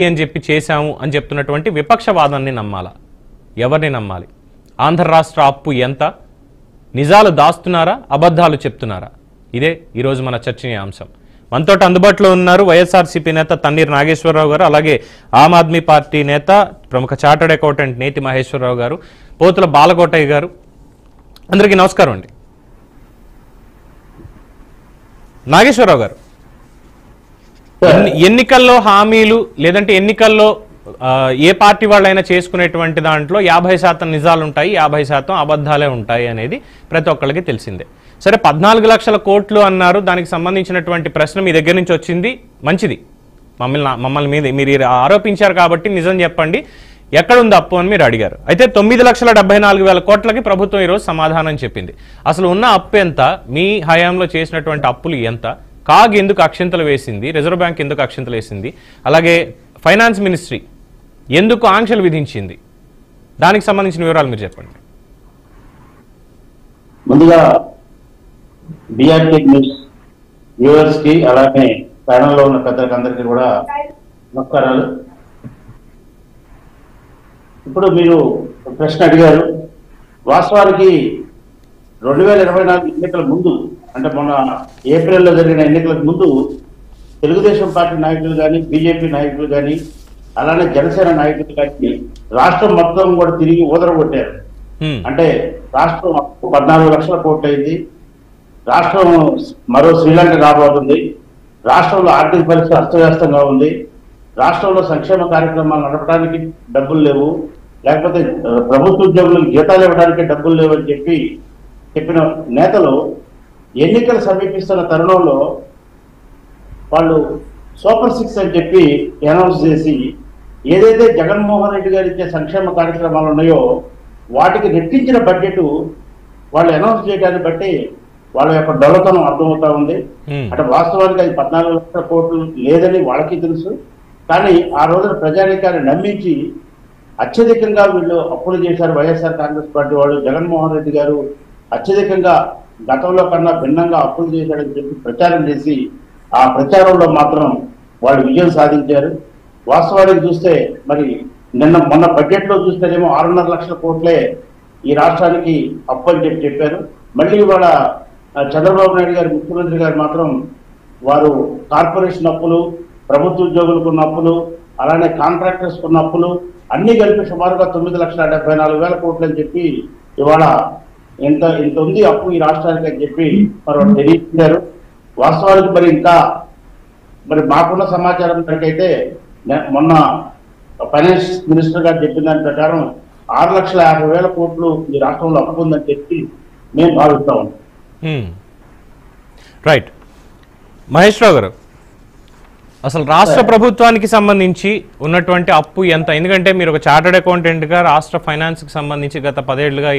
అని చెప్పి చేశాము అని చెప్తున్నటువంటి విపక్షవాదాన్ని నమ్మాలా? ఎవరిని నమ్మాలి? ఆంధ్ర రాష్ట్ర అప్పు ఎంత? నిజాలు దాస్తున్నారా, అబద్ధాలు చెప్తున్నారా? ఇదే ఈరోజు మన చర్చనీయాంశం. మనతో అందుబాటులో ఉన్నారు వైఎస్ఆర్సీపీ నేత తన్నీర్ నాగేశ్వరరావు గారు, అలాగే ఆమ్ ఆద్మీ పార్టీ నేత ప్రముఖ చార్టర్డ్ అకౌంటెంట్ నేతి మహేశ్వరరావు గారు, పోతుల బాలకోటయ్య గారు. అందరికీ నమస్కారం అండి. నాగేశ్వరరావు గారు, ఎన్నికల్లో హామీలు లేదంటే ఎన్నికల్లో ఏ పార్టీ వాళ్ళైనా చేసుకునేటువంటి దాంట్లో 50% నిజాలు ఉంటాయి, 50% అబద్ధాలే ఉంటాయి అనేది ప్రతి ఒక్కరికి తెలిసిందే. సరే, 14 లక్షల కోట్లు అన్నారు. దానికి సంబంధించినటువంటి ప్రశ్న మీ దగ్గర నుంచి వచ్చింది, మంచిది. మమ్మల్ని మీద మీరు ఆరోపించారు కాబట్టి నిజం చెప్పండి, ఎక్కడుంది అప్పు అని మీరు అడిగారు. అయితే 9,74,000 కోట్లకి ప్రభుత్వం ఈరోజు సమాధానం చెప్పింది. అసలు ఉన్న అప్పు ఎంత? మీ హయాంలో చేసినటువంటి అప్పులు ఎంత? కాగ్ ఎందుకు అక్షింతలు వేసింది? రిజర్వ్ బ్యాంక్ ఎందుకు అక్షింతలు వేసింది? అలాగే ఫైనాన్స్ మినిస్ట్రీ ఎందుకు ఆంక్షలు విధించింది? దానికి సంబంధించిన వివరాలు మీరు చెప్పండి. ముందుగా బిఆర్టీ న్యూస్ వ్యూవర్స్ కి, అలాగే ప్యానల్లో ఉన్న పెద్దలకు అందరికీ కూడా నమస్కారాలు. ఇప్పుడు మీరు ప్రశ్న అడిగారు. వాస్తవానికి 2024 ఎన్నికల ముందు, అంటే మొన్న ఏప్రిల్లో జరిగిన ఎన్నికలకు ముందు తెలుగుదేశం పార్టీ నాయకులు కానీ, బీజేపీ నాయకులు కానీ, అలానే జనసేన నాయకులు కానీ రాష్ట్రం మొత్తం కూడా తిరిగి ఊదరగొట్టారు. అంటే రాష్ట్రం 14 లక్షల కోట్లు అయింది, రాష్ట్రం మరో శ్రీలంక కాబోతుంది, రాష్ట్రంలో ఆర్థిక పరిస్థితి అస్తవ్యస్తంగా ఉంది, రాష్ట్రంలో సంక్షేమ కార్యక్రమాలు నడపడానికి డబ్బులు లేవు, లేకపోతే ప్రభుత్వ ఉద్యోగులకు జీతాలు ఇవ్వడానికి డబ్బులు లేవు అని చెప్పిన నేతలు ఎన్నికలు సమీపిస్తున్న తరుణంలో వాళ్ళు సూపర్ 6 అని చెప్పి అనౌన్స్ చేసి, ఏదైతే జగన్మోహన్ రెడ్డి గారు ఇచ్చే సంక్షేమ కార్యక్రమాలు ఉన్నాయో వాటికి రెట్టించిన బడ్జెట్ వాళ్ళు అనౌన్స్ చేయడాన్ని బట్టి వాళ్ళ యొక్క డొల్లతనం అర్థమవుతా ఉంది. అంటే వాస్తవానికి అది 14 లక్షల కోట్లు లేదని వాళ్ళకి తెలుసు, కానీ ఆ రోజున ప్రజానీకాన్ని నమ్మించి అత్యధికంగా వీళ్ళు అప్పులు చేశారు. వైఎస్ఆర్ కాంగ్రెస్ పార్టీ వాళ్ళు, జగన్మోహన్ రెడ్డి గారు అత్యధికంగా గతంలో కన్నా భిన్నంగా అప్పులు చేశాడని చెప్పి ప్రచారం చేసి, ఆ ప్రచారంలో మాత్రం వాళ్ళు విజయం సాధించారు. వాస్తవానికి చూస్తే మరి మొన్న బడ్జెట్ లో చూస్తేనేమో 6.5 లక్షల కోట్లే ఈ రాష్ట్రానికి అప్పు అని చెప్పారు. మళ్ళీ ఇవాళ చంద్రబాబు నాయుడు గారు, ముఖ్యమంత్రి గారు మాత్రం వారు కార్పొరేషన్ అప్పులు, ప్రభుత్వ ఉద్యోగులకు ఉన్న అప్పులు, అలానే కాంట్రాక్టర్స్ ఉన్న అప్పులు అన్ని కలిపి సుమారుగా 9,74,000 కోట్లు అని చెప్పి ఇవాళ ఇంత ఉంది అప్పు ఈ రాష్ట్రానికి అని చెప్పి మరి తెలియజేశారు. వాస్తవానికి మరి మాకున్న సమాచారం మేరకైతే మొన్న ఫైనాన్స్ మినిస్టర్ గారు చెప్పిన దాని ప్రకారం 6,50,000 కోట్లు ఈ రాష్ట్రంలో అప్పు ఉందని చెప్పి మేము భావిస్తా ఉన్నాం. రైట్. మహేష్ రావు గారు, అసలు రాష్ట్ర ప్రభుత్వానికి సంబంధించి ఉన్నటువంటి అప్పు ఎంత? ఎందుకంటే మీరు ఒక చార్టర్డ్ అకౌంటెంట్గా రాష్ట్ర ఫైనాన్స్కి సంబంధించి గత 10 ఏళ్లుగా